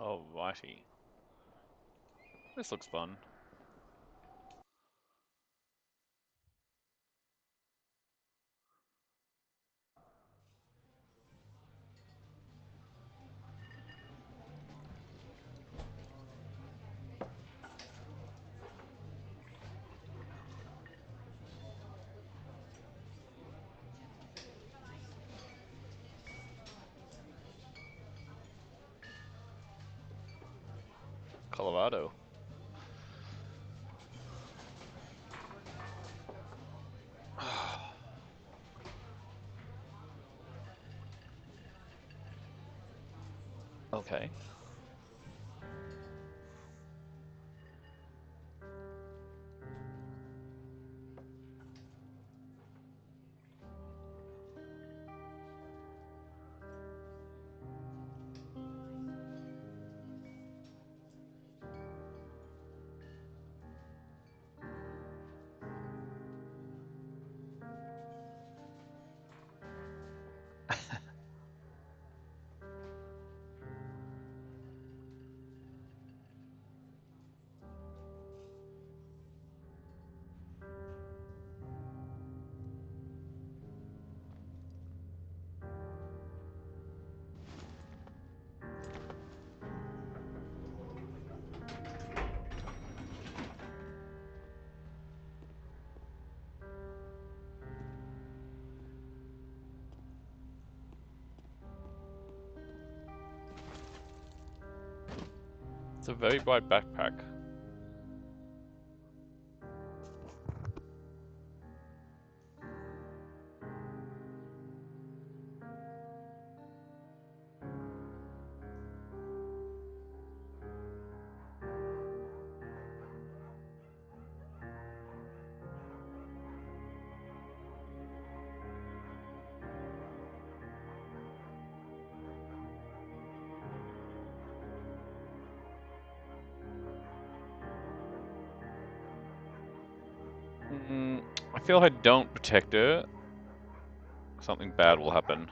Alrighty. This looks fun. Colorado. Okay. It's a very bright backpack. I feel if I don't protect her, something bad will happen.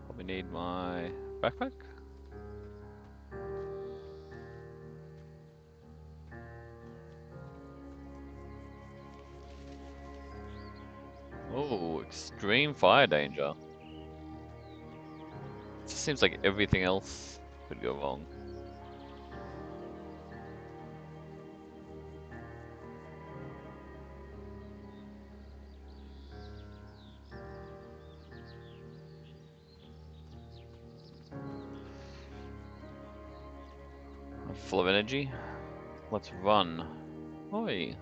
Probably need my backpack. Oh, extreme fire danger. It just seems like everything else could go wrong. I'm full of energy. Let's run. Oi.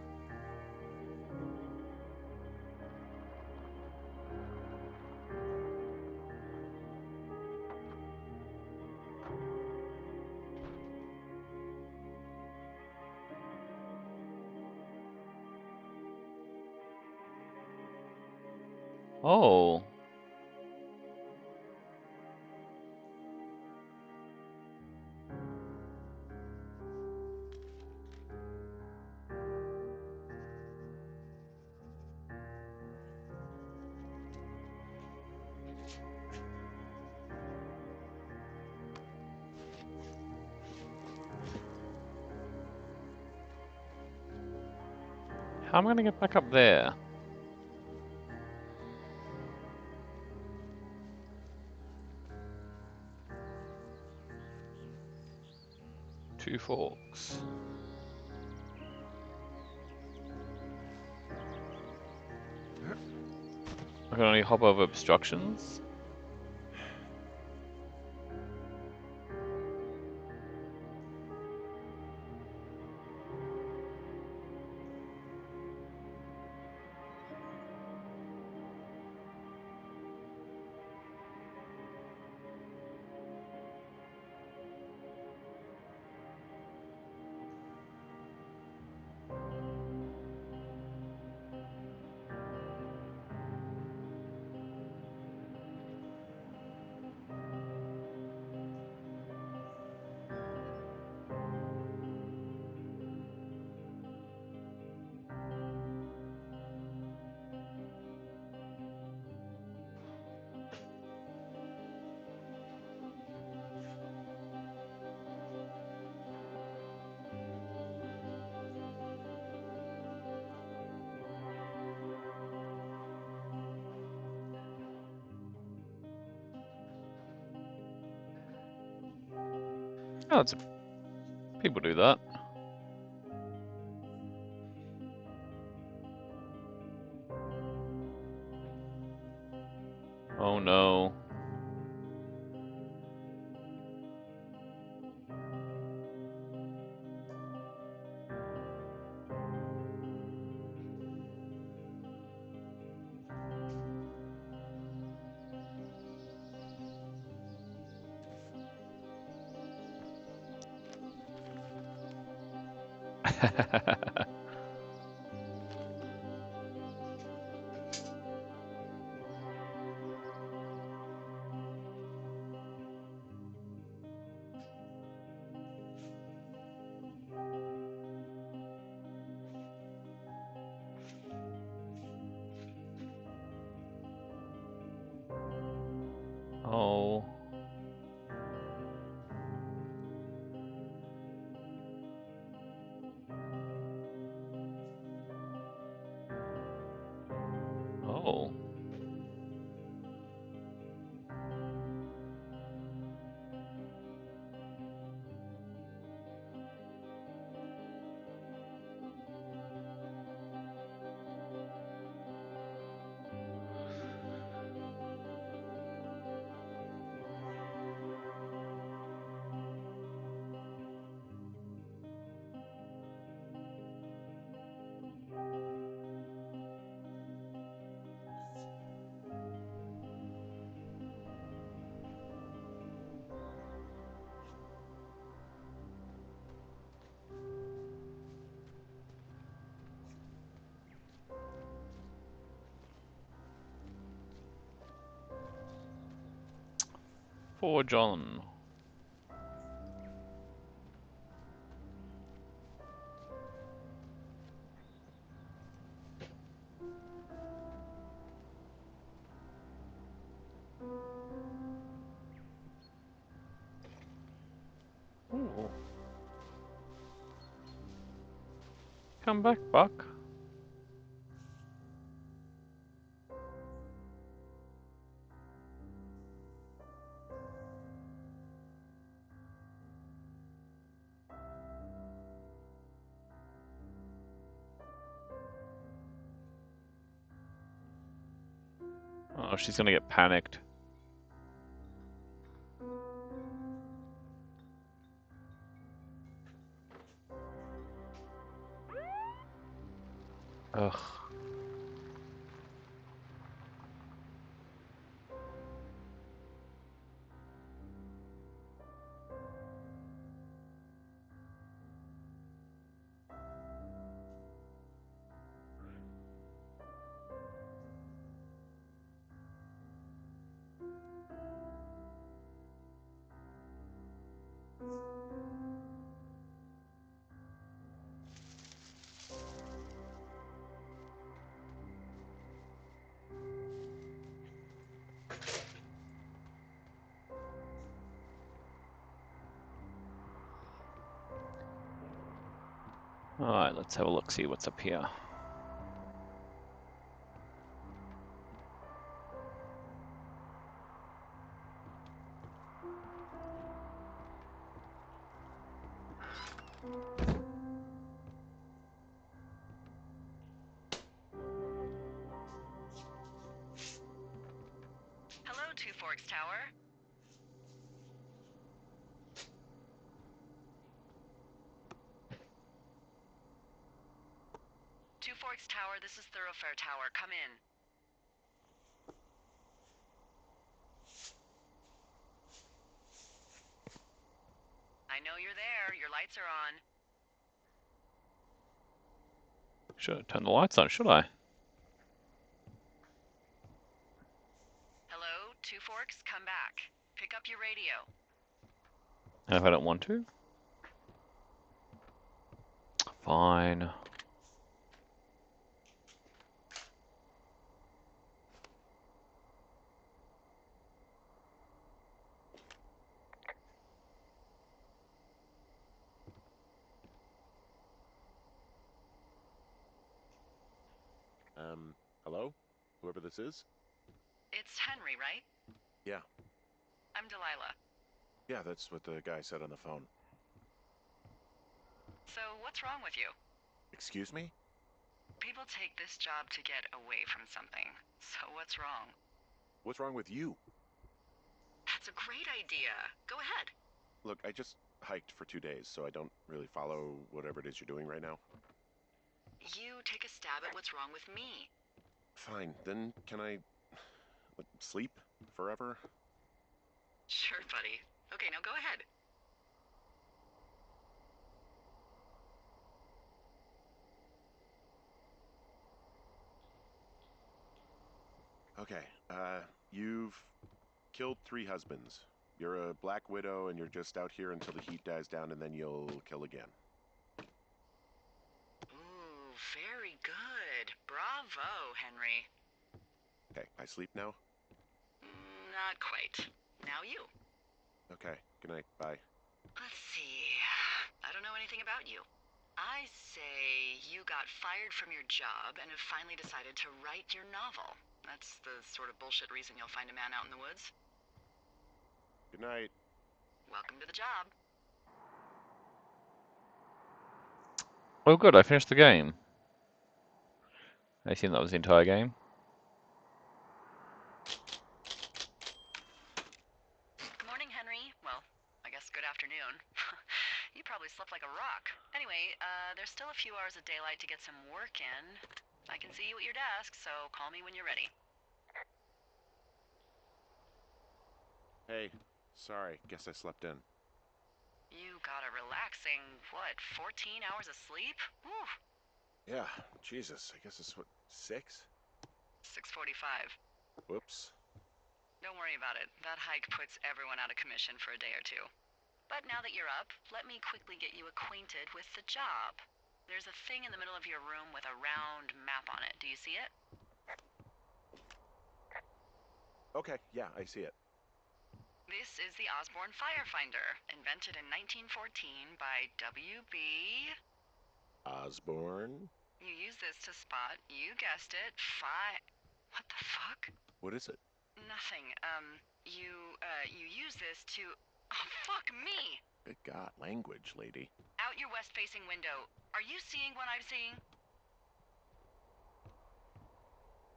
Oh. How am I gonna get back up there? Two forks. I can only hop over obstructions? Oh, people do that. Oh no. Oh. Oh. For John. Ooh. Come back, Buck. Oh, she's gonna get panicked. Ugh. Alright, let's have a look, see what's up here. Hello, Two Forks Tower. Two Forks Tower, this is Thoroughfare Tower. Come in. I know you're there. Your lights are on. Should turn the lights on, should I? Hello, Two Forks, come back. Pick up your radio. And if I don't want to? Fine. Hello? Whoever this is? It's Henry, right? Yeah. I'm Delilah. Yeah, that's what the guy said on the phone. So what's wrong with you? Excuse me? People take this job to get away from something. So what's wrong? What's wrong with you? That's a great idea. Go ahead. Look, I just hiked for 2 days, so I don't really follow whatever it is you're doing right now. You take a stab at what's wrong with me. Fine, then can I sleep forever? Sure, buddy. Okay, now go ahead. Okay, you've killed 3 husbands. You're a black widow and you're just out here until the heat dies down and then you'll kill again. Ooh, very good. Bravo, Henry. Okay, I sleep now? Not quite. Now you. Okay, good night, bye. Let's see. I don't know anything about you. I say you got fired from your job and have finally decided to write your novel. That's the sort of bullshit reason you'll find a man out in the woods. Good night. Welcome to the job. Oh, good, I finished the game. I assume that was the entire game. Good morning, Henry. Well, I guess good afternoon. You probably slept like a rock. Anyway, there's still a few hours of daylight to get some work in. I can see you at your desk, so call me when you're ready. Hey, sorry, guess I slept in. You got a relaxing, what, 14 hours of sleep? Whew. Yeah, Jesus, I guess it's what, 6? 6:45. Whoops. Don't worry about it. That hike puts everyone out of commission for a day or two. But now that you're up, let me quickly get you acquainted with the job. There's a thing in the middle of your room with a round map on it. Do you see it? Okay, yeah, I see it. This is the Osborne Firefinder, invented in 1914 by W.B. Osborne? You use this to spot, you guessed it, What the fuck? What is it? Nothing. You use this to... Oh, fuck me! Good God, language, lady. Out your west-facing window. Are you seeing what I'm seeing?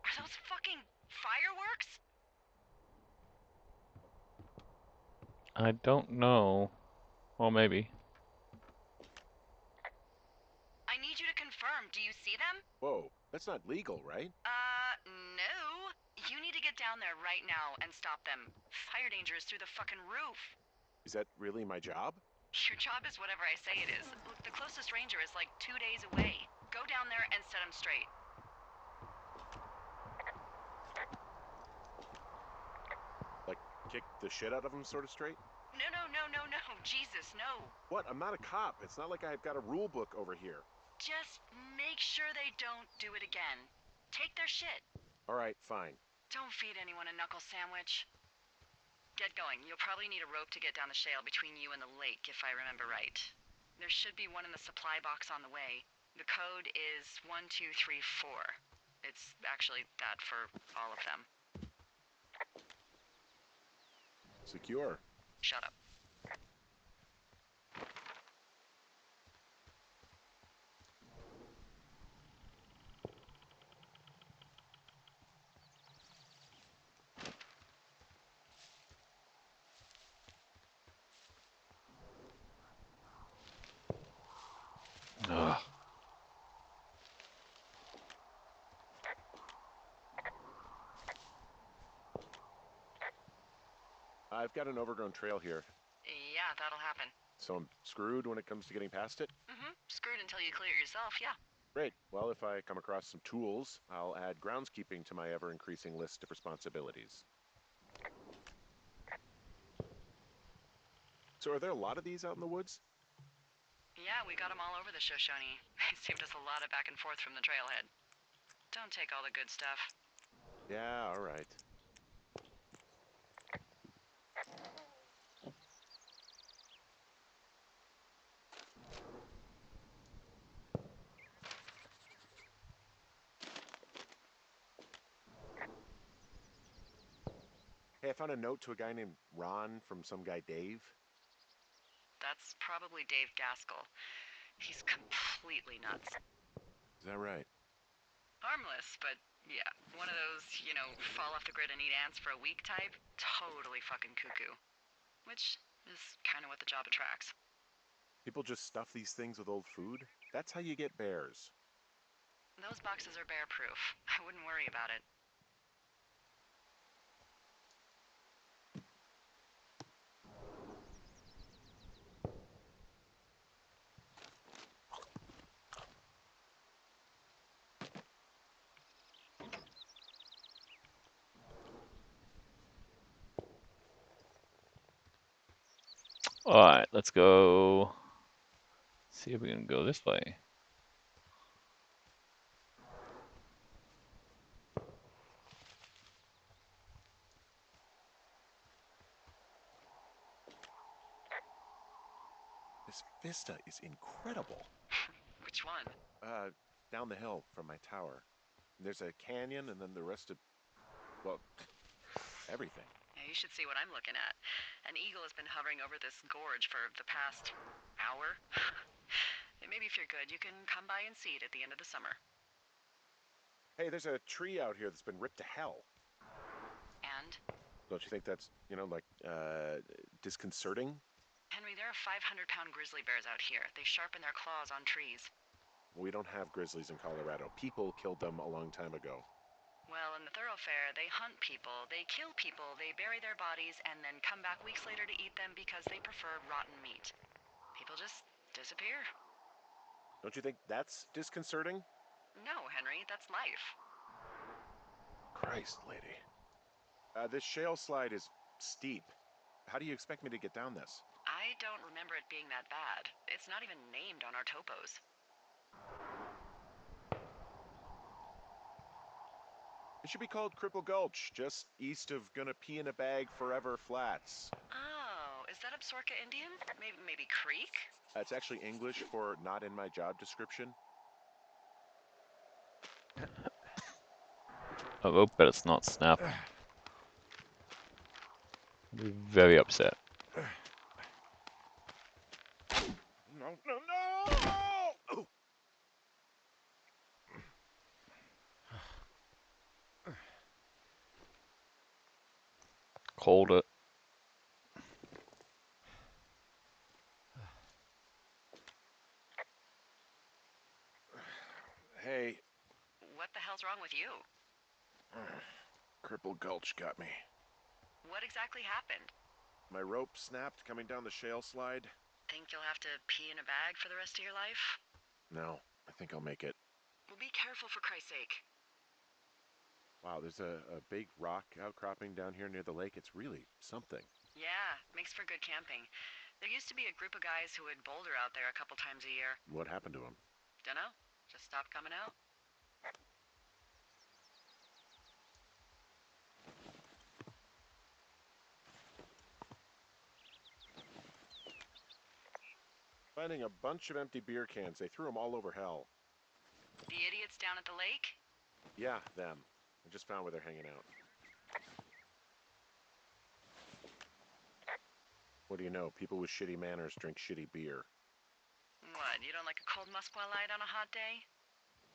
Are those fucking fireworks? I don't know. Or maybe. I need you to confirm. Do you see them? Whoa, that's not legal, right? No. You need to get down there right now and stop them. Fire danger is through the fucking roof. Is that really my job? Your job is whatever I say it is. Look, the closest ranger is like 2 days away. Go down there and set him straight. Like, kick the shit out of them sort of straight? No. Jesus, no. What? I'm not a cop. It's not like I've got a rule book over here. Just make sure they don't do it again. Take their shit. All right, fine. Don't feed anyone a knuckle sandwich. Get going. You'll probably need a rope to get down the shale between you and the lake, if I remember right. There should be one in the supply box on the way. The code is 1234. It's actually that for all of them. Secure. Shut up. Ugh. I've got an overgrown trail here, Yeah, that'll happen. so I'm screwed when it comes to getting past it? Screwed until you clear it yourself, yeah. Great. Well, if I come across some tools, I'll add groundskeeping to my ever-increasing list of responsibilities. So are there a lot of these out in the woods? Yeah, we got them all over the Shoshone. They saved us a lot of back and forth from the trailhead. Don't take all the good stuff. Yeah, all right. Hey, I found a note to a guy named Ron from some guy Dave. That's probably Dave Gaskell. He's completely nuts. Is that right? Harmless, but yeah, one of those, fall off the grid and eat ants for a week type. Totally fucking cuckoo. Which is kind of what the job attracts. People just stuff these things with old food? That's how you get bears. Those boxes are bear proof. I wouldn't worry about it. Alright, let's go. See if we can go this way. This vista is incredible. Which one? Down the hill from my tower. There's a canyon and then the rest of, well, everything. Yeah, you should see what I'm looking at. An eagle has been hovering over this gorge for the past hour. Maybe if you're good, you can come by and see it at the end of the summer. Hey, there's a tree out here that's been ripped to hell. And? Don't you think that's, disconcerting? Henry, there are 500-pound grizzly bears out here. They sharpen their claws on trees. We don't have grizzlies in Colorado. People killed them a long time ago. Well, in the thoroughfare, they hunt people, they kill people, they bury their bodies, and then come back weeks later to eat them because they prefer rotten meat. People just disappear. Don't you think that's disconcerting? No, Henry, that's life. Christ, lady. This shale slide is steep. How do you expect me to get down this? I don't remember it being that bad. It's not even named on our topos. It should be called Cripple Gulch, just east of Gonna Pee in a Bag Forever Flats. Oh, is that Absorka Indian? Maybe Creek? It's actually English for not in my job description. I hope that it's not Snap. I'll be very upset. No, no, no! Called it. Hey. What the hell's wrong with you? Cripple Gulch got me. What exactly happened? My rope snapped coming down the shale slide. Think you'll have to pee in a bag for the rest of your life? No, I think I'll make it. Well, be careful for Christ's sake. Wow, there's a big rock outcropping down here near the lake. It's really something. Yeah, makes for good camping. There used to be a group of guys who would boulder out there a couple times a year. What happened to him? Dunno, just stopped coming out. Finding a bunch of empty beer cans. They threw them all over hell. The idiots down at the lake? Yeah, them. I just found where they're hanging out. What do you know? People with shitty manners drink shitty beer. What, you don't like a cold Musqua Light on a hot day?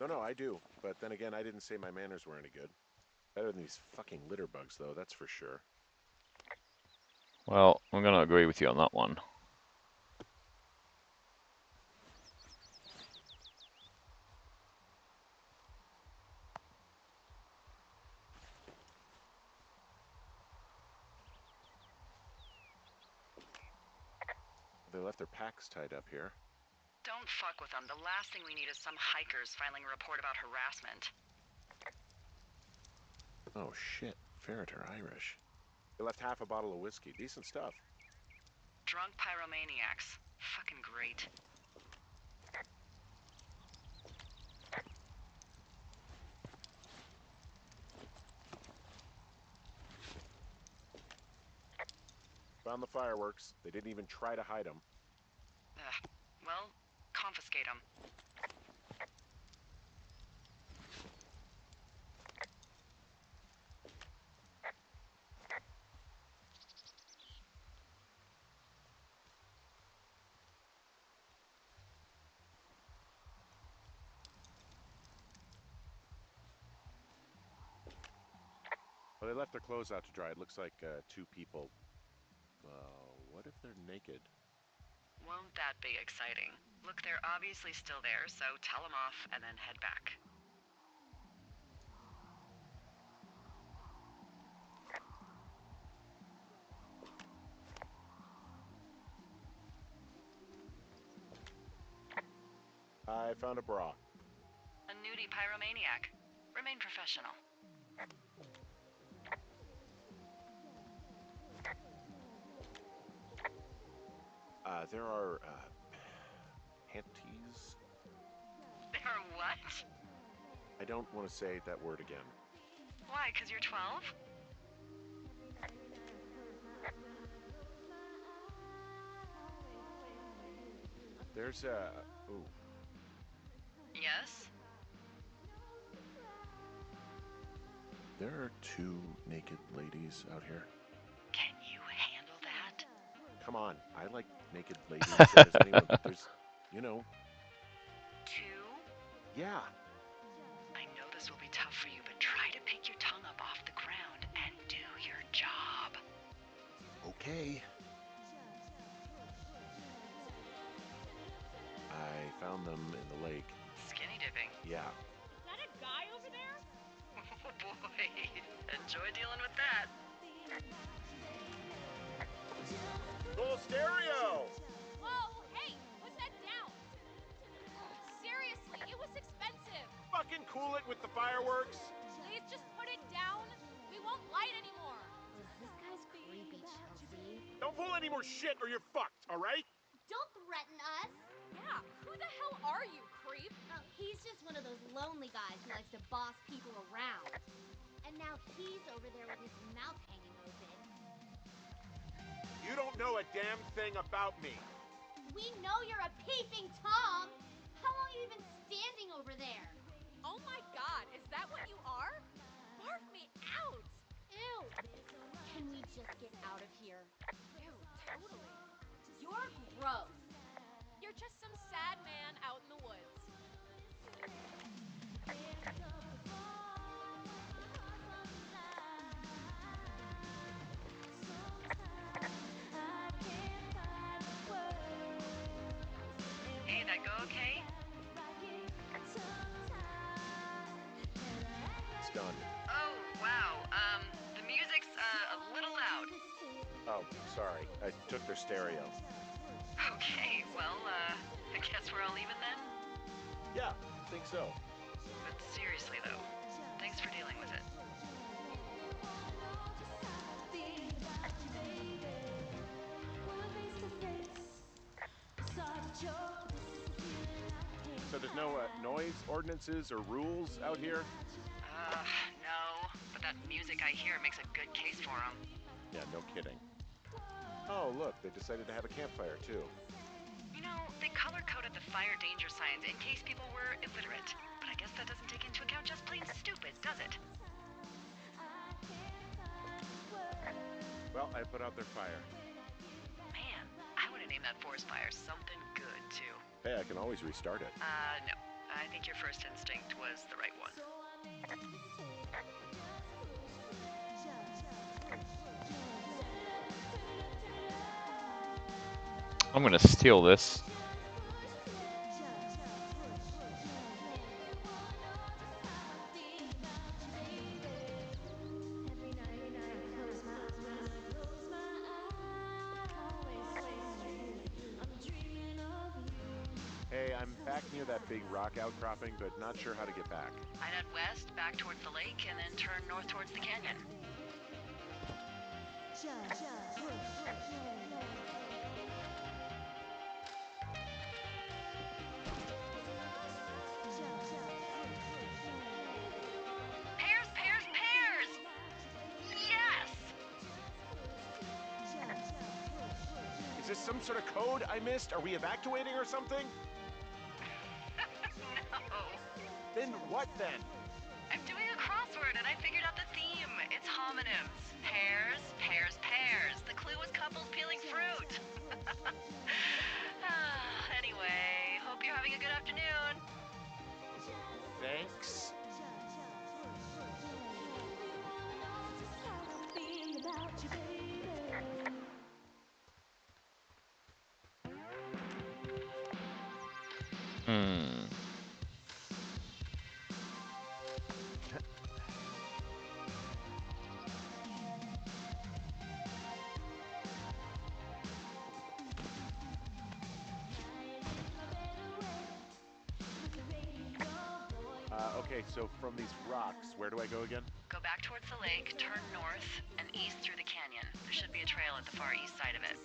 No, I do. But then again, I didn't say my manners were any good. Better than these fucking litter bugs, though, that's for sure. Well, I'm gonna agree with you on that one. They left their packs tied up here. Don't fuck with them. The last thing we need is some hikers filing a report about harassment. Oh, shit. Ferret are Irish. They left half a bottle of whiskey. Decent stuff. Drunk pyromaniacs. Fucking great. Found the fireworks. They didn't even try to hide them. Ugh. Well, confiscate them. Well, they left their clothes out to dry. It looks like 2 people. What if they're naked? Won't that be exciting? Look, they're obviously still there, so tell them off and then head back. I found a bra. A nudie pyromaniac. Remain professional. There are panties. There are what? I don't want to say that word again. Why, 'cause you're 12? There's ooh. Yes? There are 2 naked ladies out here. Can you handle that? Come on, I like naked ladies as anyone. There's, you know. 2? Yeah. I know this will be tough for you, but try to pick your tongue up off the ground and do your job. Okay. I found them in the lake. Skinny dipping. Yeah. Is that a guy over there? Oh boy. Enjoy dealing with that. Full stereo! Whoa, hey, put that down. Seriously, it was expensive. Fucking cool it with the fireworks. Please just put it down. We won't light anymore. This guy's creepy, Chelsea. Don't pull any more shit or you're fucked, all right? Don't threaten us. Yeah, who the hell are you, creep? Oh, he's just one of those lonely guys who likes to boss people around. And now he's over there with his mouth hanging open. You don't know a damn thing about me. We know you're a peeping Tom. How long are you even standing over there? Oh my god, is that what you are? Barf me out. Ew. Can we just get out of here? Ew, totally. You're gross. You're just some sad man out in the woods. Hey, that go okay? It's done. Oh, wow. The music's, a little loud. Oh, sorry. I took their stereo. Okay, well, I guess we're all even then? Yeah, I think so. But seriously, though, thanks for dealing with it. So there's no noise ordinances or rules out here? No. But that music I hear makes a good case for them. Yeah, no kidding. Oh, look, they decided to have a campfire, too. You know, they color-coded the fire danger signs in case people were illiterate. But I guess that doesn't take into account just plain stupid, does it? Well, I put out their fire. Man, I would have named that forest fire something good, too. Hey, I can always restart it. No. I think your first instinct was the right one. I'm gonna steal this. Hey, I'm back near that big rock outcropping, but not sure how to get back. I'd head west, back towards the lake, and then turn north towards the canyon. Pears, pears, pears! Yes! Is this some sort of code I missed? Are we evacuating or something? No. Then what then? I'm doing a crossword and I figured out the theme. It's homonyms. Pears, pears, pears. The clue was couples peeling fruit. Anyway, hope you're having a good afternoon. Thanks. Hmm. Okay, so from these rocks, where do I go again? Go back towards the lake, turn north, and east through the canyon. There should be a trail at the far east side of it.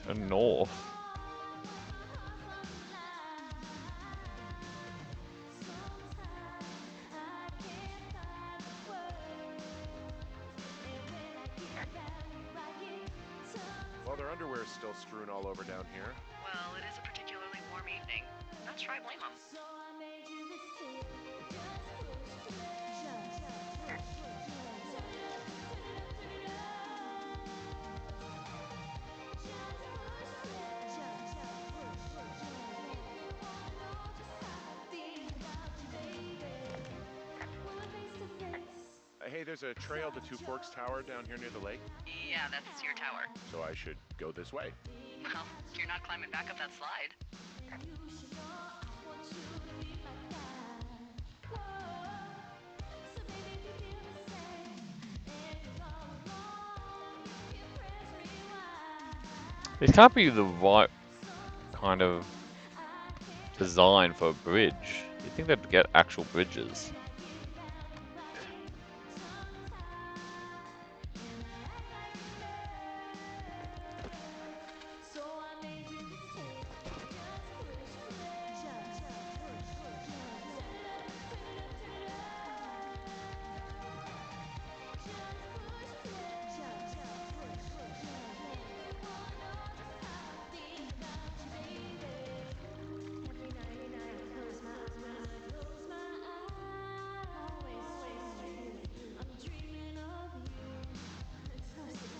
To north. Well, their underwear is still strewn all over down here. Well, it is a particularly warm evening. Not sure I blame them. Hey, there's a trail to Two Forks Tower down here near the lake. Yeah, that's your tower. So I should go this way. Well, you're not climbing back up that slide. This can't be the right kind of design for a bridge. You think they'd get actual bridges?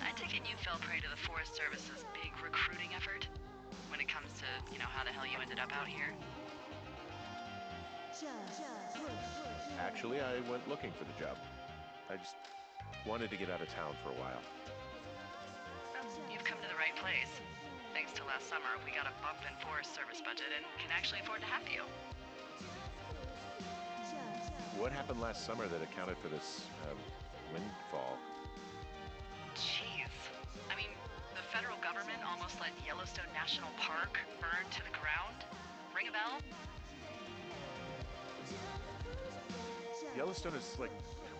I take it you fell prey to the Forest Service's big recruiting effort? When it comes to, how the hell you ended up out here? Actually, I went looking for the job. I just wanted to get out of town for a while. Well, you've come to the right place. Thanks to last summer, we got a bump in Forest Service budget and can actually afford to have you. What happened last summer that accounted for this windfall? Jeez. I mean, the federal government almost let Yellowstone National Park burn to the ground. Ring a bell? Yellowstone is like,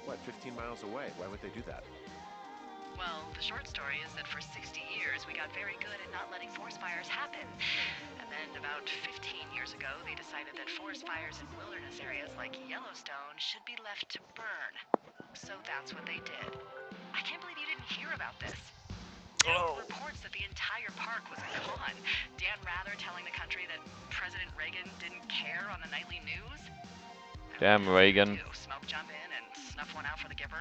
what, 15 miles away? Why would they do that? Well, the short story is that for 60 years, we got very good at not letting forest fires happen. And then about 15 years ago, they decided that forest fires in wilderness areas like Yellowstone should be left to burn. So that's what they did. I can't believe you didn't hear about this. There were reports that the entire park was a con. Dan Rather telling the country that President Reagan didn't care on the nightly news. Damn Reagan. Smoke jump in and snuff one out for the giver.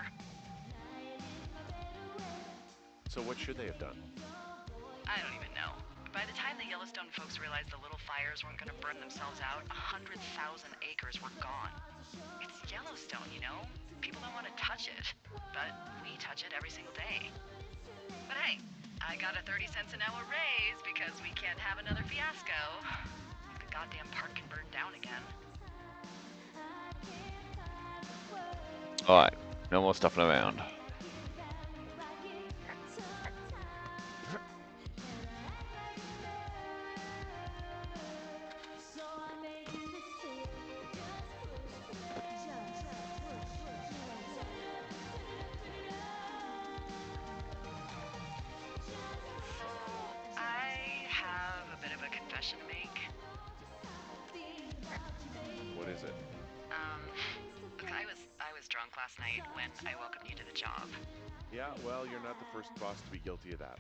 So what should they have done? I don't even know. By the time the Yellowstone folks realized the little fires weren't going to burn themselves out, 100,000 acres were gone. It's Yellowstone, People don't want to touch it, but we touch it every single day. But hey, I got a 30 cents an hour raise because we can't have another fiasco. The goddamn park can burn down again. Alright, no more stuffing around. To make. What is it? Look, I was drunk last night when I welcomed you to the job. Yeah, well, you're not the first boss to be guilty of that.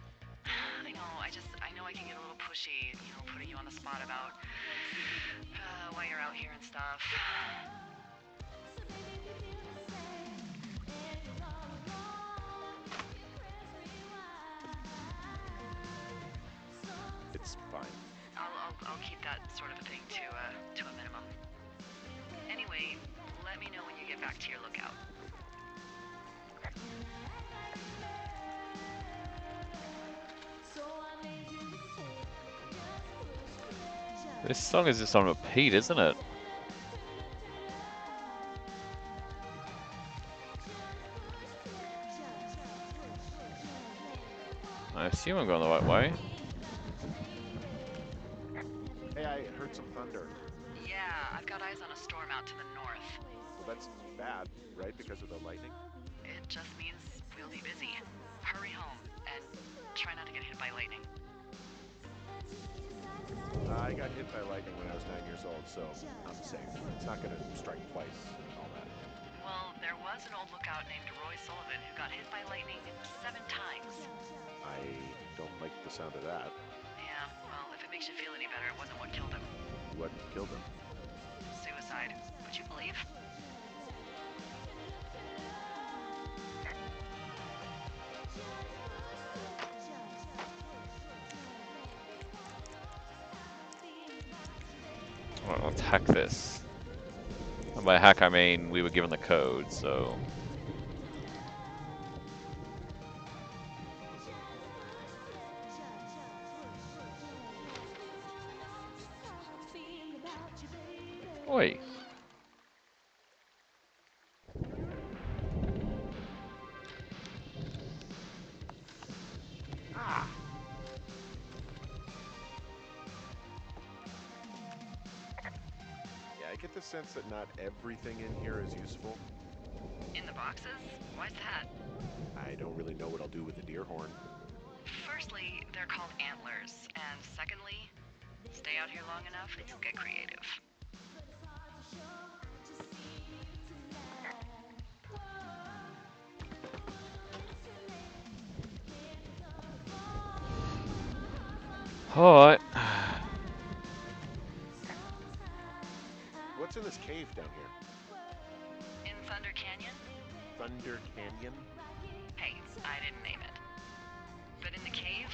I know, I know I can get a little pushy, putting you on the spot about why you're out here and stuff. It's fine. I'll keep that sort of a thing to a minimum. Anyway, back to your lookout. This song is just on repeat, isn't it? I assume I'm going the right way. Hey, I heard some thunder. Yeah, I've got eyes on a storm out to the north. Well, that's bad, right? Because of the lightning? It just means we'll be busy. Hurry home, and try not to get hit by lightning. I got hit by lightning when I was 9 years old, so I'm safe. It's not gonna strike twice and all that. Well, there was an old lookout named Roy Sullivan who got hit by lightning 7 times. I don't like the sound of that. Yeah, well, if it makes you feel any better, it wasn't what killed him. What killed him? Suicide. Would you believe? Alright, let's hack this. And by hack I mean we were given the code, so... Oi! Ah! Yeah, I get the sense that not everything in here is useful. In the boxes? Why's that? I don't really know what I'll do with the deer horn. Firstly, they're called antlers, and secondly, stay out here long enough and you'll get creative. Alright. What's in this cave down here? In Thunder Canyon? Thunder Canyon? Hey, I didn't name it. But in the cave,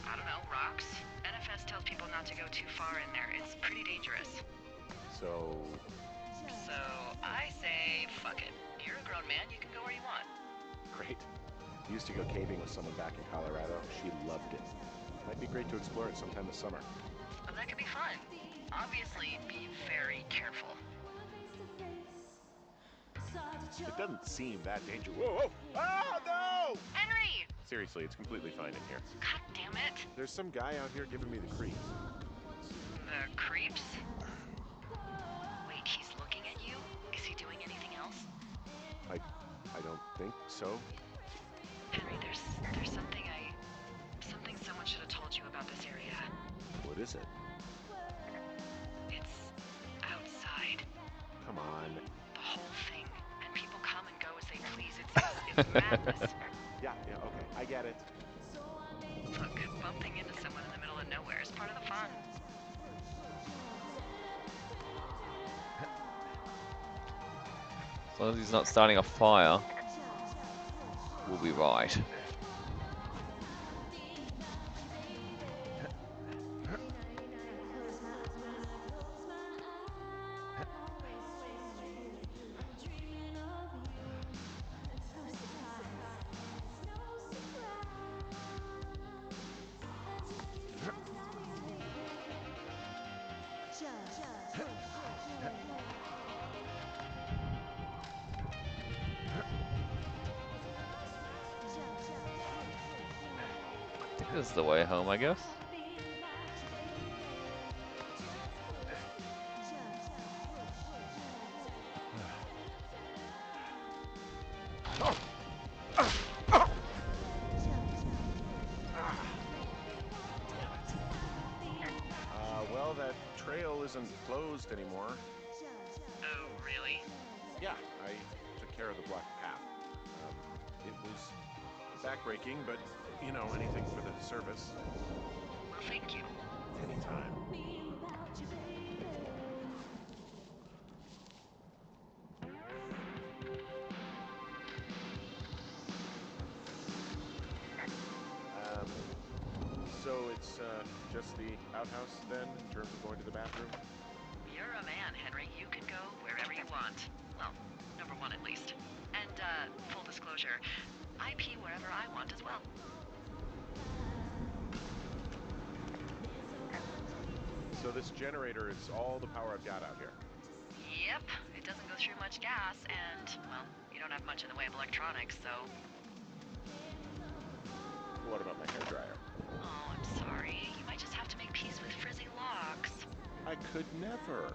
I don't know, rocks? NFS tells people not to go too far in there. It's pretty dangerous. So, So, I say, fuck it. You're a grown man, you can go where you want. great. I used to go caving with someone back in Colorado. She loved it. Might be great to explore it sometime this summer. Well, that could be fun. Obviously, be very careful. It doesn't seem that dangerous. Whoa, whoa! Ah, no! Henry! Seriously, it's completely fine in here. God damn it. There's some guy out here giving me the creeps. The creeps? Wait, he's looking at you? Is he doing anything else? I don't think so. Henry, there's something something someone should have told you about this area. What is it? It's outside. Come on. The whole thing. And people come and go as they please. It's madness. Yeah, okay. I get it. Look, bumping into someone in the middle of nowhere is part of the fun. As long as he's not starting a fire, we'll be right. This is the way home, I guess. Well, that trail isn't closed anymore. Oh, really? Yeah, I took care of the blocked path. It was backbreaking, but, you know, anything for the service. Well, thank you. Anytime. So it's just the outhouse then, in terms of going to the bathroom? You're a man, Henry. You can go wherever you want. Well, number one at least. And, full disclosure, I pee wherever I want as well. So this generator is all the power I've got out here. Yep, it doesn't go through much gas, and, well, you don't have much in the way of electronics, so... What about my hairdryer? Oh, I'm sorry. You might just have to make peace with frizzy locks. I could never.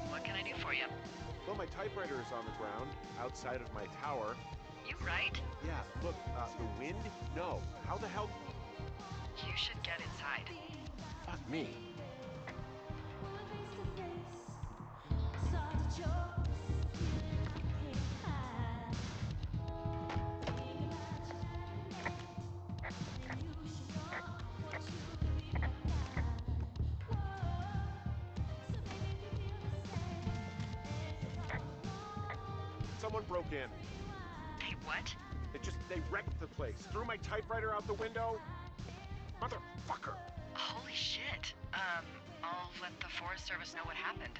What can I do for you? Well, my typewriter is on the ground, outside of my tower. You right? Yeah, look, the wind? No. How the hell? You should get inside. Fuck me. Someone broke in. Hey, what? They wrecked the place. Threw my typewriter out the window. Motherfucker. Holy shit. I'll let the Forest Service know what happened.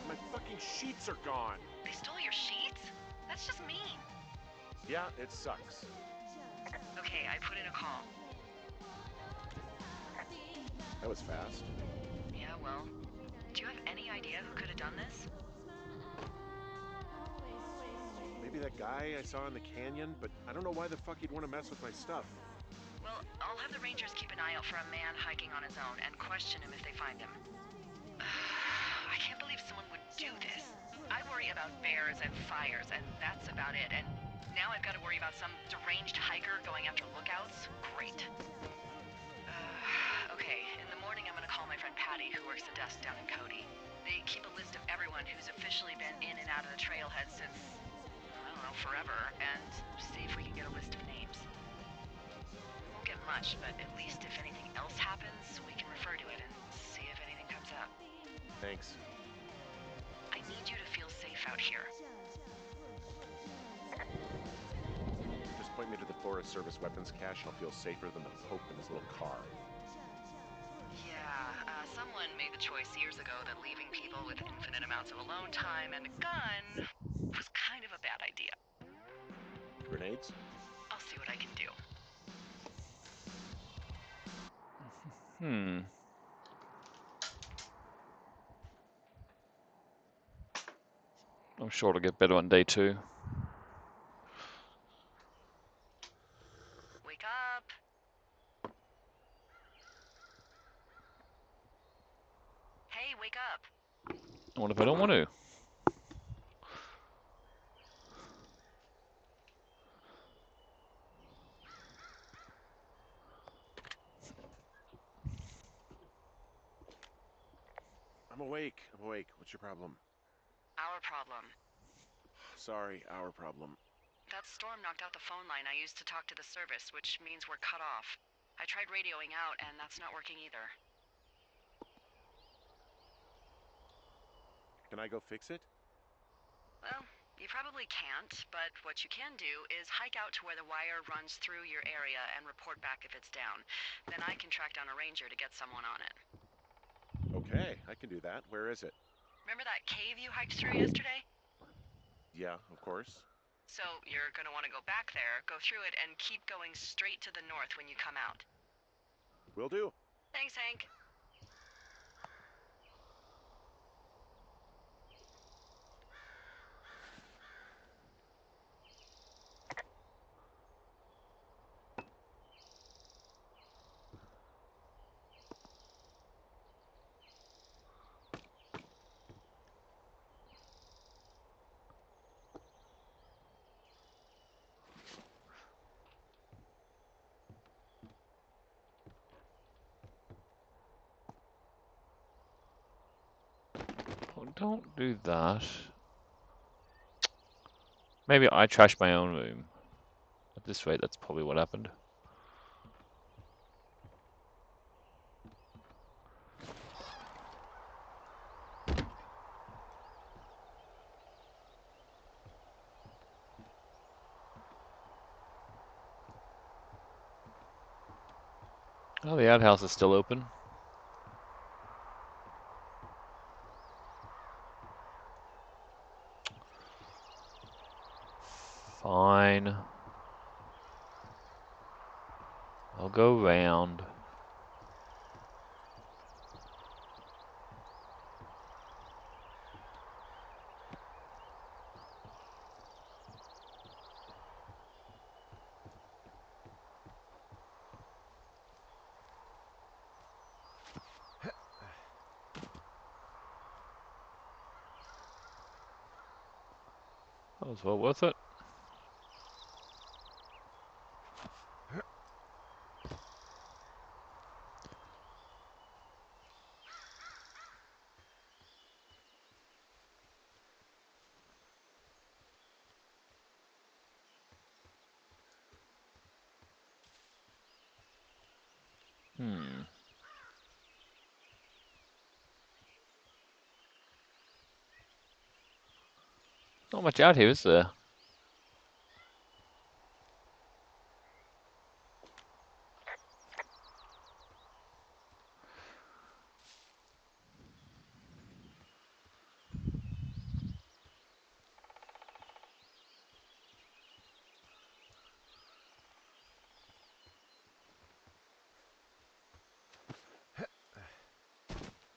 My fucking sheets are gone. They stole your sheets? That's just mean. Yeah, it sucks. Okay, I put in a call. That was fast. Yeah, well, do you have any idea who could have done this? Maybe that guy I saw in the canyon, but I don't know why the fuck he'd want to mess with my stuff. Well, I'll have the Rangers keep an eye out for a man hiking on his own and question him if they find him. I can't believe someone would do this. I worry about bears and fires, and that's about it. And now I've got to worry about some deranged hiker going after lookouts? Great. Okay, in the morning I'm gonna call my friend Patty, who works the desk down in Cody. They keep a list of everyone who's officially been in and out of the trailhead since, I don't know, forever, and see if we can get a list of names. We won't get much, but at least if anything else happens, we can refer to it and see if anything comes up. Thanks. I need you to feel safe out here. Just point me to the Forest Service weapons cache and I'll feel safer than the Pope in his little car. Yeah, someone made the choice years ago that leaving people with infinite amounts of alone time and a gun was kind of a bad idea. Grenades? I'll see what I can do. I'm sure it'll get better on day 2. Wake up! Hey, wake up! What if I don't want to? I'm awake. I'm awake. What's your problem? Our problem. Sorry, our problem. That storm knocked out the phone line I used to talk to the service, which means we're cut off. I tried radioing out, and that's not working either. Can I go fix it? Well, you probably can't, but what you can do is hike out to where the wire runs through your area and report back if it's down. Then I can track down a ranger to get someone on it. Okay, I can do that. Where is it? Remember that cave you hiked through yesterday? Yeah, of course. So you're gonna want to go back there, go through it, and keep going straight to the north when you come out. Will do. Thanks, Hank. Oh, don't do that. Maybe I trashed my own room. At this rate, that's probably what happened. Oh, the outhouse is still open. Fine. I'll go round. That was well worth it. Hmm. Not much out here, is there?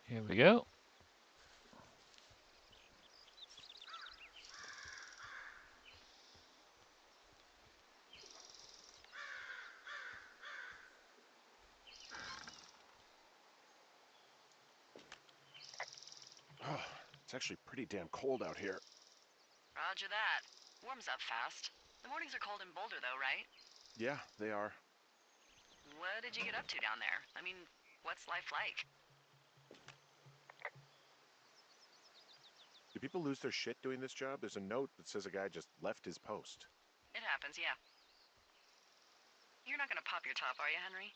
Here we go. Oh, it's actually pretty damn cold out here. Roger that. Warms up fast. The mornings are cold in Boulder, though, right? Yeah, they are. What did you get up to down there? I mean, what's life like? Do people lose their shit doing this job? There's a note that says a guy just left his post. It happens, yeah. You're not gonna pop your top, are you, Henry?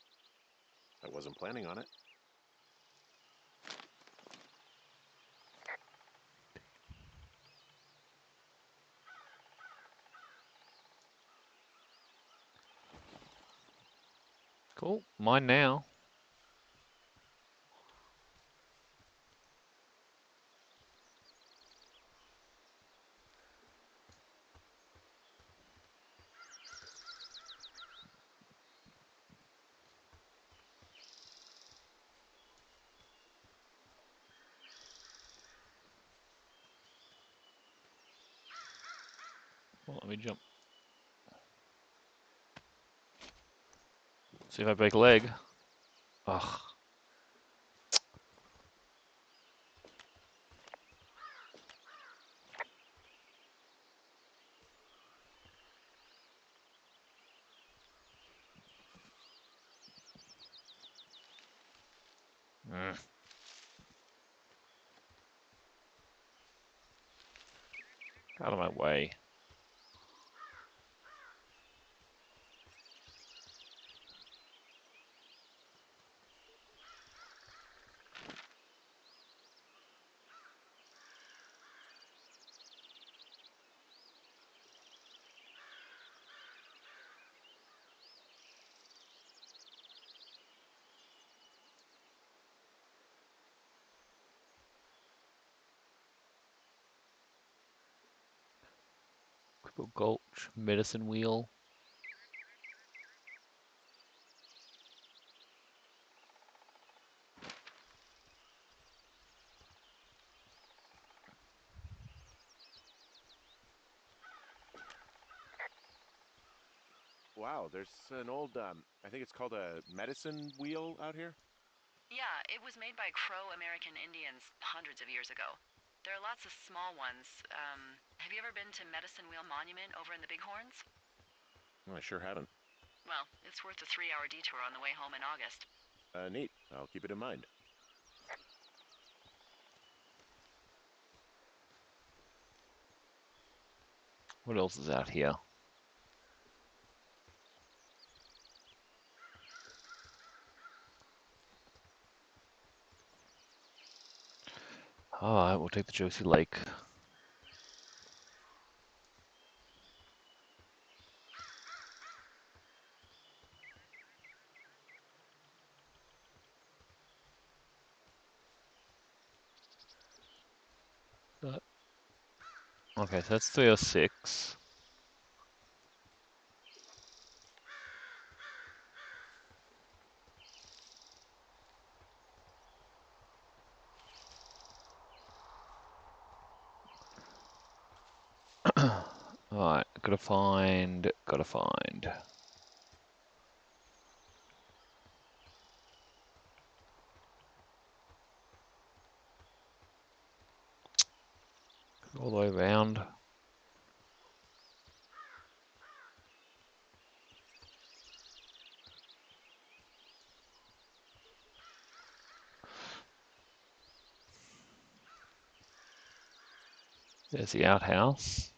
I wasn't planning on it. Cool. Mine now. Well, let me jump. See if I break a leg. Ugh. Mm. Out of my way. Cripple Gulch, Medicine Wheel. Wow, there's an old, I think it's called a medicine wheel out here. Yeah, it was made by Crow American Indians hundreds of years ago. There are lots of small ones. Have you ever been to Medicine Wheel Monument over in the Bighorns? I sure haven't. Well, it's worth a 3-hour detour on the way home in August. Neat. I'll keep it in mind. What else is out here? Alright, we'll take the Josie Lake. Okay, so that's 306. Alright, gotta find. All the way around. There's the outhouse.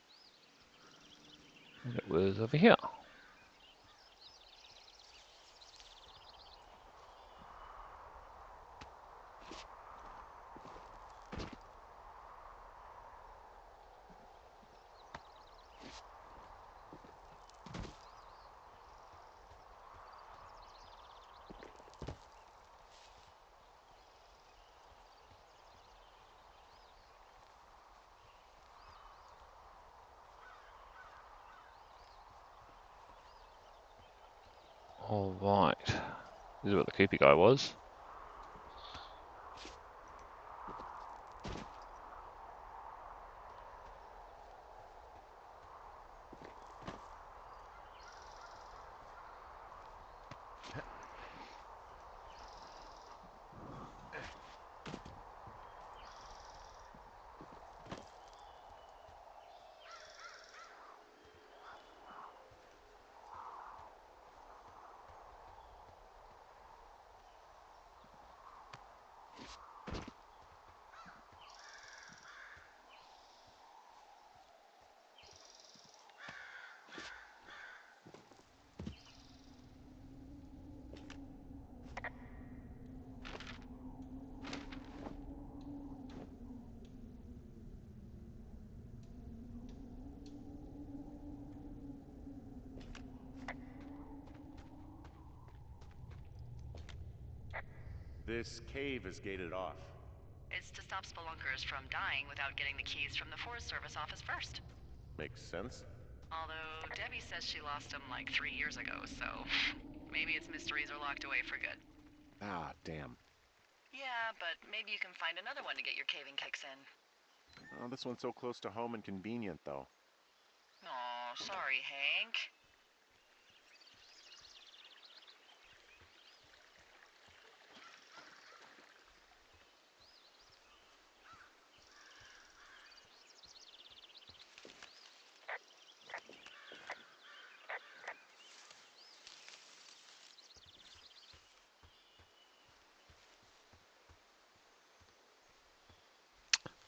And it was over here. Alright. This is where the creepy guy was. This cave is gated off. It's to stop spelunkers from dying without getting the keys from the Forest Service office first. Makes sense. Although Debbie says she lost them like 3 years ago, so maybe its mysteries are locked away for good. Ah, damn. Yeah, but maybe you can find another one to get your caving kicks in. Oh, this one's so close to home and convenient, though. Aw, sorry, Hank.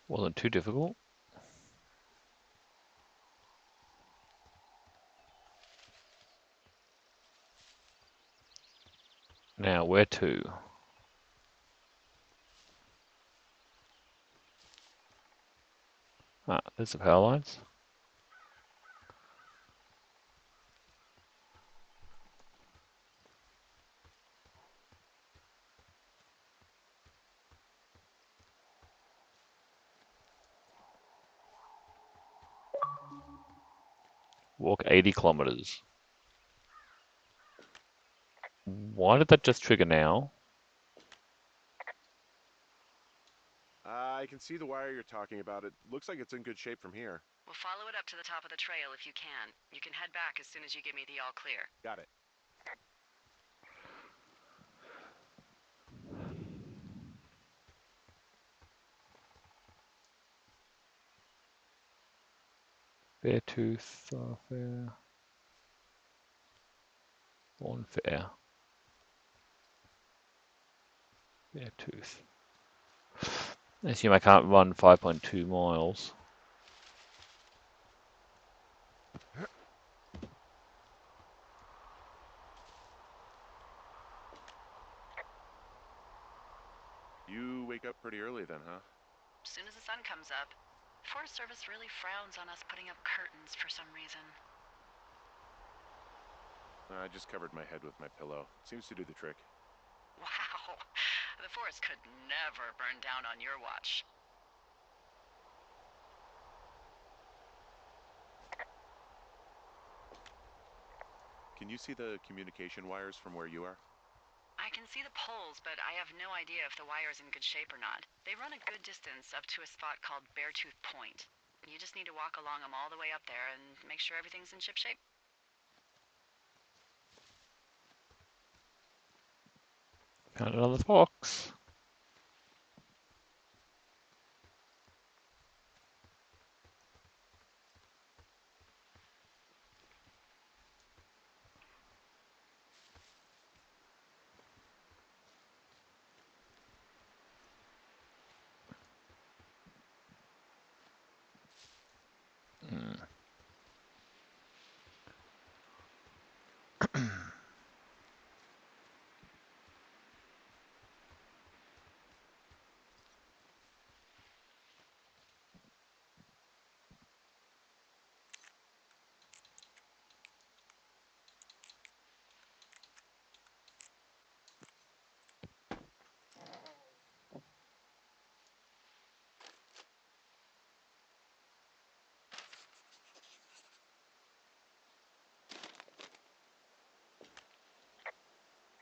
Wasn't too difficult. Now, where to? Ah, there's the power lines. Walk 80 kilometers. Why did that just trigger now? I can see the wire you're talking about. It looks like it's in good shape from here. We'll follow it up to the top of the trail if you can. You can head back as soon as you give me the all clear. Got it. Fairtooth, Thoroughfare, Bonfair. Fairtooth. I assume I can't run 5.2 miles. wake up pretty early then, huh? As soon as the sun comes up. Forest Service really frowns on us putting up curtains for some reason. I just covered my head with my pillow. Seems to do the trick. Wow. The forest could never burn down on your watch. Can you see the communication wires from where you are? I can see the poles, but I have no idea if the wire's in good shape or not. They run a good distance up to a spot called Beartooth Point. You just need to walk along them all the way up there and make sure everything's in ship shape. Found another fox.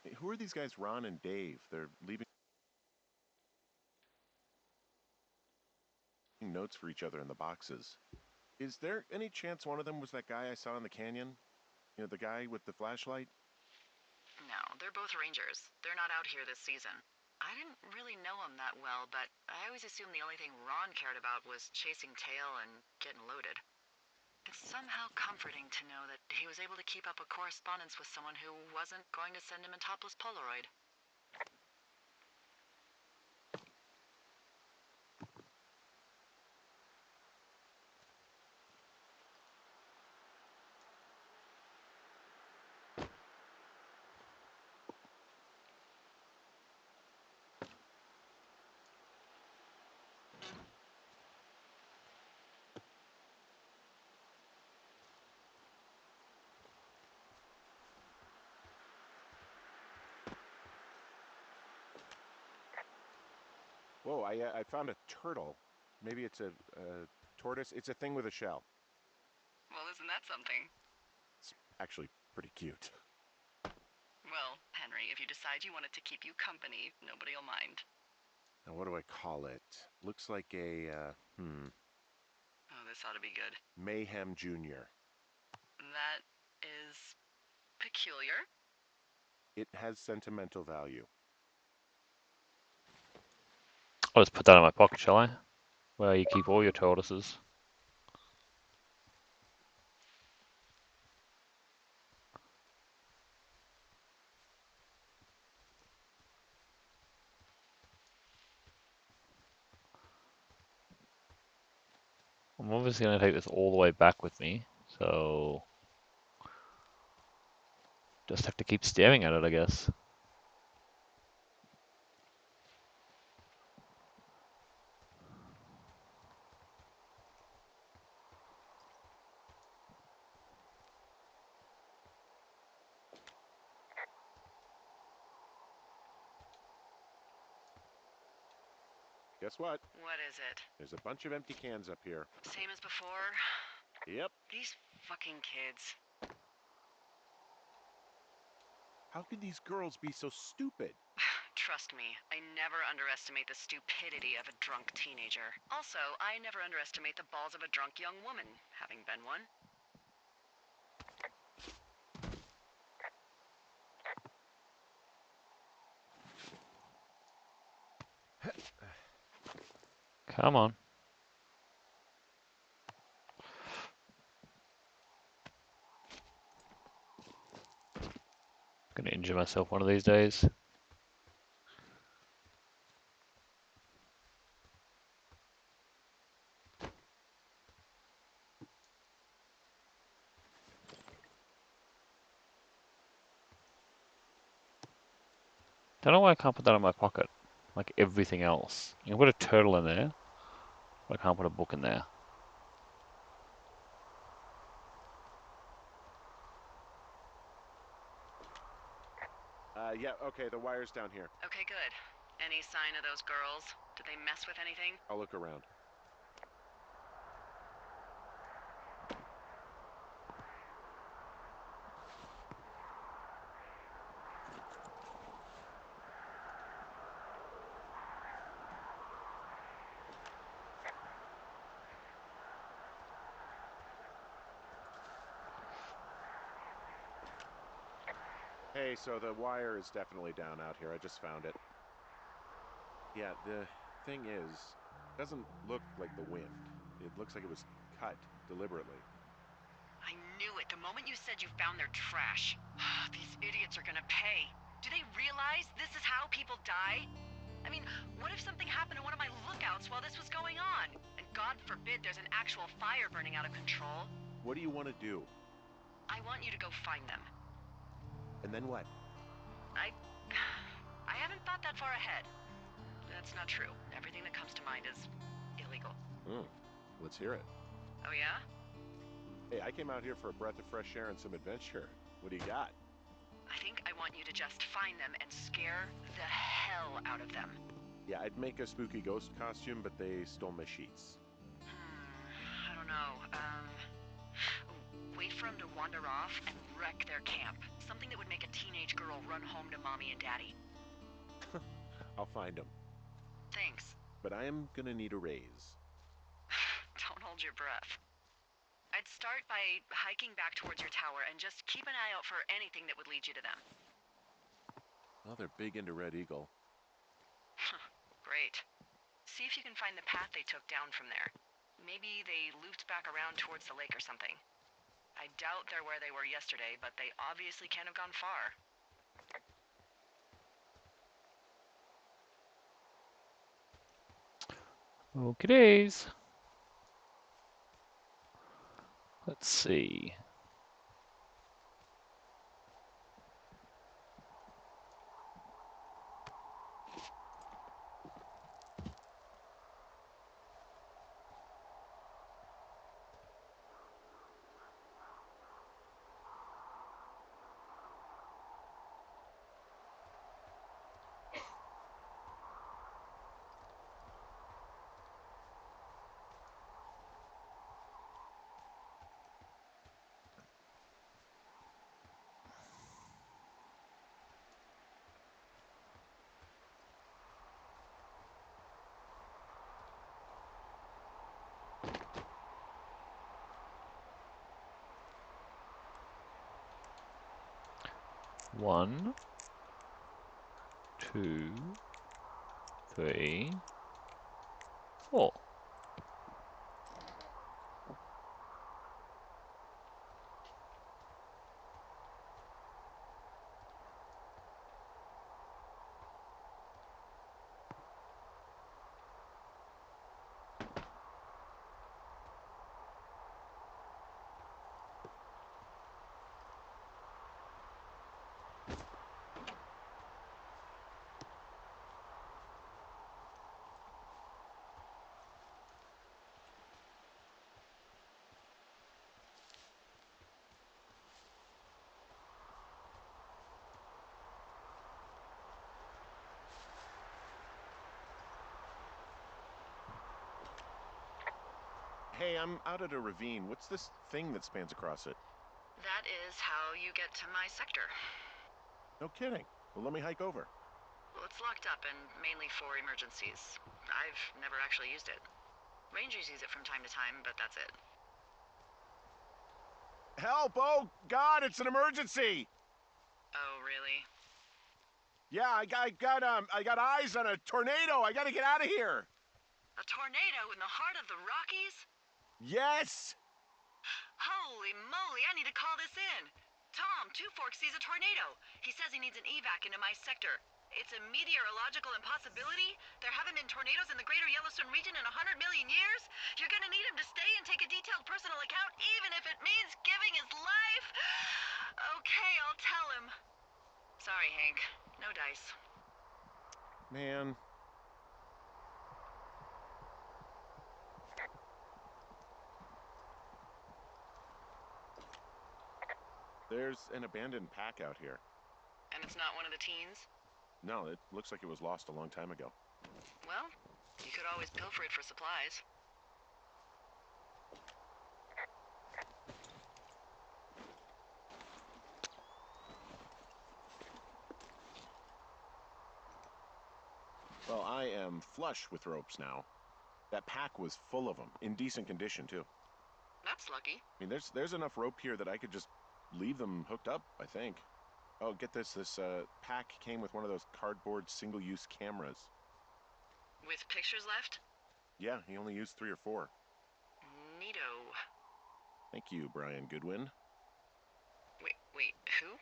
Hey, who are these guys, Ron and Dave? They're leaving notes for each other in the boxes. Is there any chance one of them was that guy I saw in the canyon? You know, the guy with the flashlight? No, they're both rangers. They're not out here this season. I didn't really know him that well, but I always assumed the only thing Ron cared about was chasing tail and getting loaded. It's somehow comforting to know that he was able to keep up a correspondence with someone who wasn't going to send him a topless Polaroid. Whoa, I found a turtle. Maybe it's a tortoise. It's a thing with a shell. Well, isn't that something? It's actually pretty cute. Well, Henry, if you decide you want it to keep you company, nobody'll mind. Now, what do I call it? Looks like a, Oh, this ought to be good. Mayhem Jr. That is peculiar. It has sentimental value. I'll just put that in my pocket, shall I? Where you keep all your tortoises. I'm obviously going to take this all the way back with me, so just have to keep staring at it, I guess. Guess what? What is it? There's a bunch of empty cans up here. Same as before? Yep. These fucking kids. How could these girls be so stupid? Trust me, I never underestimate the stupidity of a drunk teenager. Also, I never underestimate the balls of a drunk young woman, having been one. Come on. Gonna injure myself one of these days. Don't know why I can't put that in my pocket. like everything else. You can put a turtle in there, but I can't put a book in there. Yeah, okay, the wire's down here. Okay, good. Any sign of those girls? Did they mess with anything? I'll look around. Hey, so the wire is definitely down out here. I just found it. Yeah, the thing is, it doesn't look like the wind. It looks like it was cut deliberately. I knew it the moment you said you found their trash. These idiots are gonna pay. Do they realize this is how people die? I mean, what if something happened to one of my lookouts while this was going on? And God forbid there's an actual fire burning out of control. What do you want to do? I want you to go find them. And then what? I haven't thought that far ahead. That's not true. Everything that comes to mind is illegal. Let's hear it. Oh yeah? Hey, I came out here for a breath of fresh air and some adventure. What do you got? I think I want you to just find them and scare the hell out of them. Yeah, I'd make a spooky ghost costume, but they stole my sheets. I don't know. Wait for them to wander off and wreck their camp. Something that would make a teenage girl run home to mommy and daddy. I'll find them. Thanks. But I am gonna need a raise. Don't hold your breath. I'd start by hiking back towards your tower and just keep an eye out for anything that would lead you to them. Well, they're big into Red Eagle. Great. See if you can find the path they took down from there. Maybe they looped back around towards the lake or something. I doubt they're where they were yesterday, but they obviously can't have gone far. Okay, days. Let's see. One, two, three, four. Hey, I'm out at a ravine. What's this thing that spans across it? That is how you get to my sector. No kidding. Well, let me hike over. Well, it's locked up and mainly for emergencies. I've never actually used it. Rangers use it from time to time, but that's it. Help! Oh, God, it's an emergency! Oh, really? Yeah, I got eyes on a tornado. I gotta get out of here. A tornado in the heart of the Rockies? Yes! Holy moly, I need to call this in. Tom, Two Forks sees a tornado. He says he needs an evac into my sector. It's a meteorological impossibility. There haven't been tornadoes in the greater Yellowstone region in 100 million years. You're gonna need him to stay and take a detailed personal account, even if it means giving his life. Okay, I'll tell him. Sorry, Hank. No dice. Man, There's an abandoned pack out here. And it's not one of the teens? No, it looks like it was lost a long time ago. Well, you could always pilfer it for supplies. Well, I am flush with ropes now. That pack was full of them, in decent condition too. That's lucky. I mean, there's enough rope here that I could just leave them hooked up, I think. Oh, get this. This pack came with one of those cardboard single-use cameras. With pictures left? Yeah, he only used 3 or 4. Neato. Thank you, Brian Goodwin. Wait, who?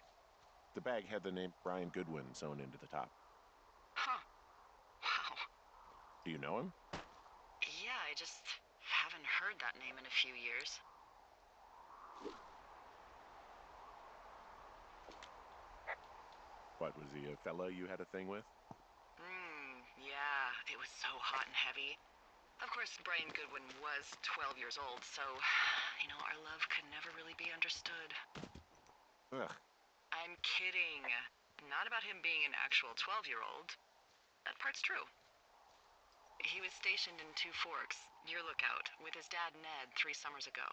The bag had the name Brian Goodwin sewn into the top. Huh. Wow. Do you know him? Yeah, I just haven't heard that name in a few years. What, was he a fella you had a thing with? Yeah, it was so hot and heavy. Of course, Brian Goodwin was 12 years old, so, our love could never really be understood. Ugh. I'm kidding. Not about him being an actual 12-year-old. That part's true. He was stationed in Two Forks, your lookout, with his dad Ned 3 summers ago.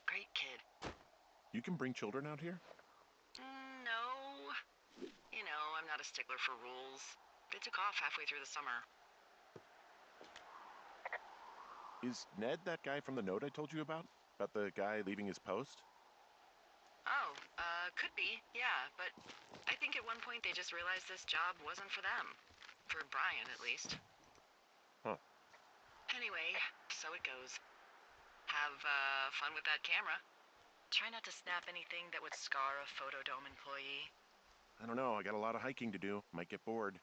Great kid. You can bring children out here? No. I'm not a stickler for rules. They took off halfway through the summer. Is Ned that guy from the note I told you about? About the guy leaving his post? Oh, could be, yeah, but I think at one point they just realized this job wasn't for them. For Brian, at least. Huh. Anyway, so it goes. Have, fun with that camera. Try not to snap anything that would scar a Photodome employee. I don't know, I got a lot of hiking to do. Might get bored.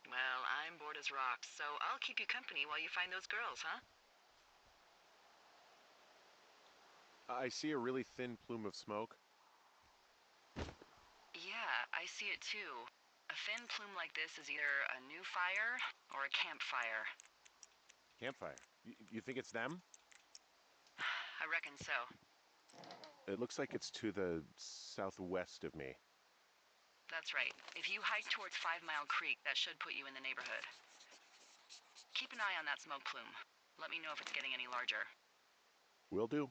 Well, I'm bored as rocks, so I'll keep you company while you find those girls, huh? I see a really thin plume of smoke. Yeah, I see it too. A thin plume like this is either a new fire or a campfire. Campfire. You think it's them? I reckon so. It looks like it's to the southwest of me. That's right. If you hike towards 5 Mile Creek, that should put you in the neighborhood. Keep an eye on that smoke plume. Let me know if it's getting any larger. Will do.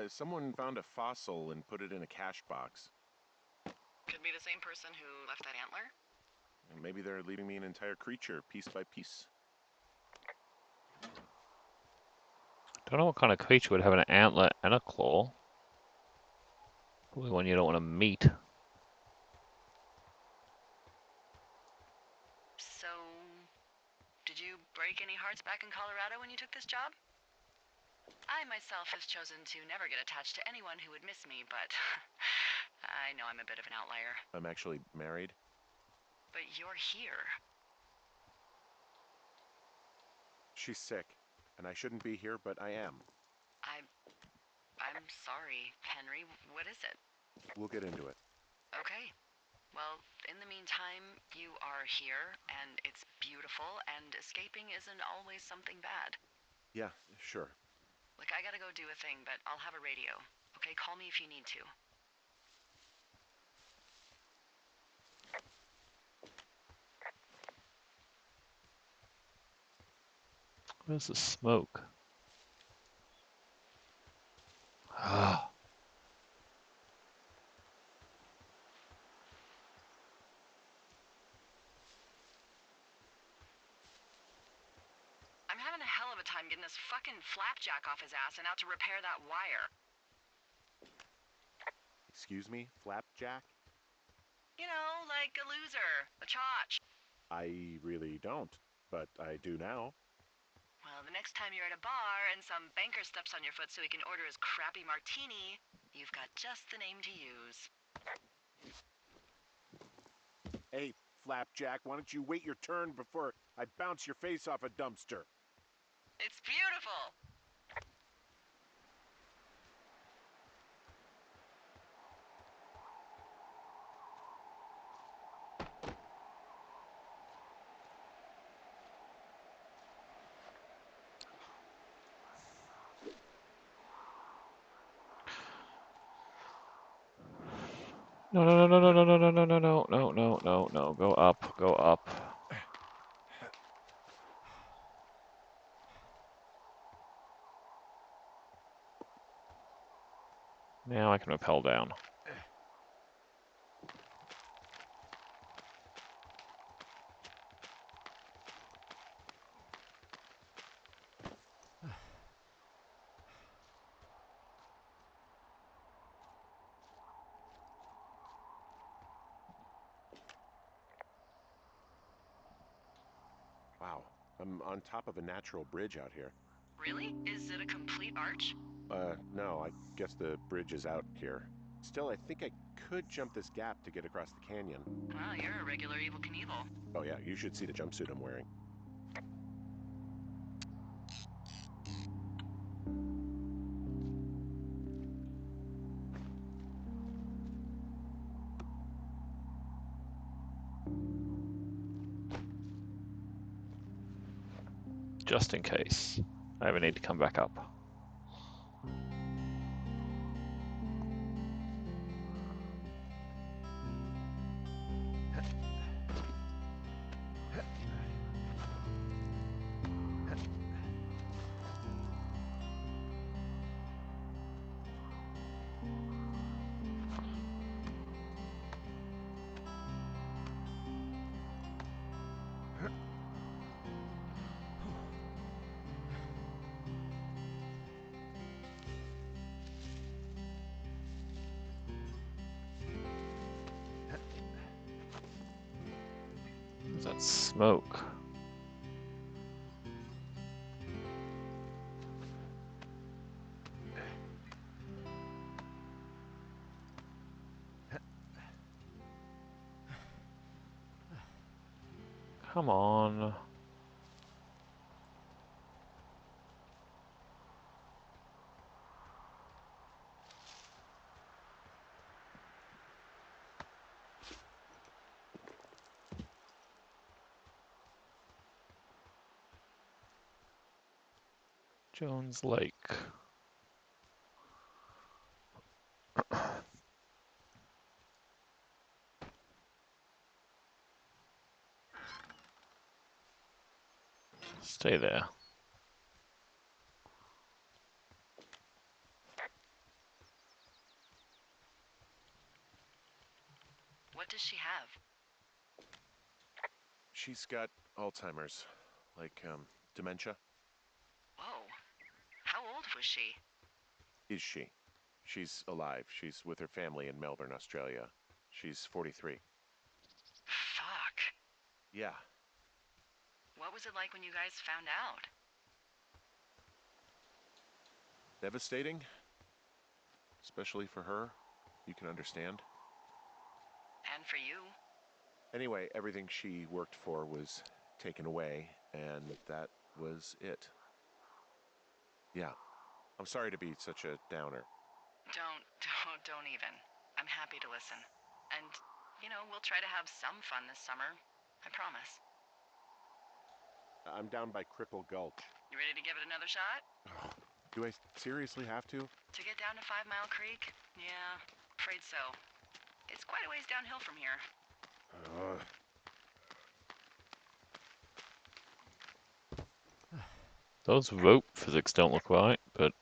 Someone found a fossil and put it in a cache box. Could be the same person who left that antler? And maybe they're leaving me an entire creature, piece by piece. Don't know what kind of creature would have an antler and a claw. Probably one you don't want to meet. So, did you break any hearts back in Colorado when you took this job? I myself have chosen to never get attached to anyone who would miss me, but I know I'm a bit of an outlier. I'm actually married. But you're here. She's sick, and I shouldn't be here, but I am. I'm sorry, Henry. What is it? We'll get into it. Okay. Well, in the meantime, you are here, and it's beautiful, and escaping isn't always something bad. Yeah, sure. Look, I gotta go do a thing, but I'll have a radio. Okay, call me if you need to. Where's the smoke? Ah. I'm having a hell of a time getting this fucking flapjack off his ass and out to repair that wire. Excuse me, Flapjack? Like a loser, a chotch. I really don't, but I do now. Well, the next time you're at a bar and some banker steps on your foot so he can order his crappy martini, you've got just the name to use. Hey, Flapjack, why don't you wait your turn before I bounce your face off a dumpster? It's beautiful. No, no, no, no, no, no, no, no, no, no, no, no, no, no. Go up, go up. Now I can rappel down. Wow, I'm on top of a natural bridge out here. Really? Is it a complete arch? No, I guess the bridge is out here. Still, I think I could jump this gap to get across the canyon. Well, you're a regular Evel Knievel. Oh yeah, you should see the jumpsuit I'm wearing. Just in case. I ever need to come back up. What's that smoke? Come on. Jones Lake. Stay there. What does she have? She's got Alzheimer's, like, dementia. Whoa. How old was she? Is she? She's alive. She's with her family in Melbourne, Australia. She's 43. Fuck. Yeah. What was it like when you guys found out? Devastating. Especially for her. You can understand. And for you? Anyway, everything she worked for was taken away, and that was it. Yeah. I'm sorry to be such a downer. Don't even. I'm happy to listen. And, we'll try to have some fun this summer. I promise. I'm down by Cripple Gulch. You ready to give it another shot? Do I seriously have to? To get down to 5 Mile Creek? Yeah, afraid so. It's quite a ways downhill from here. Those rope physics don't look right, but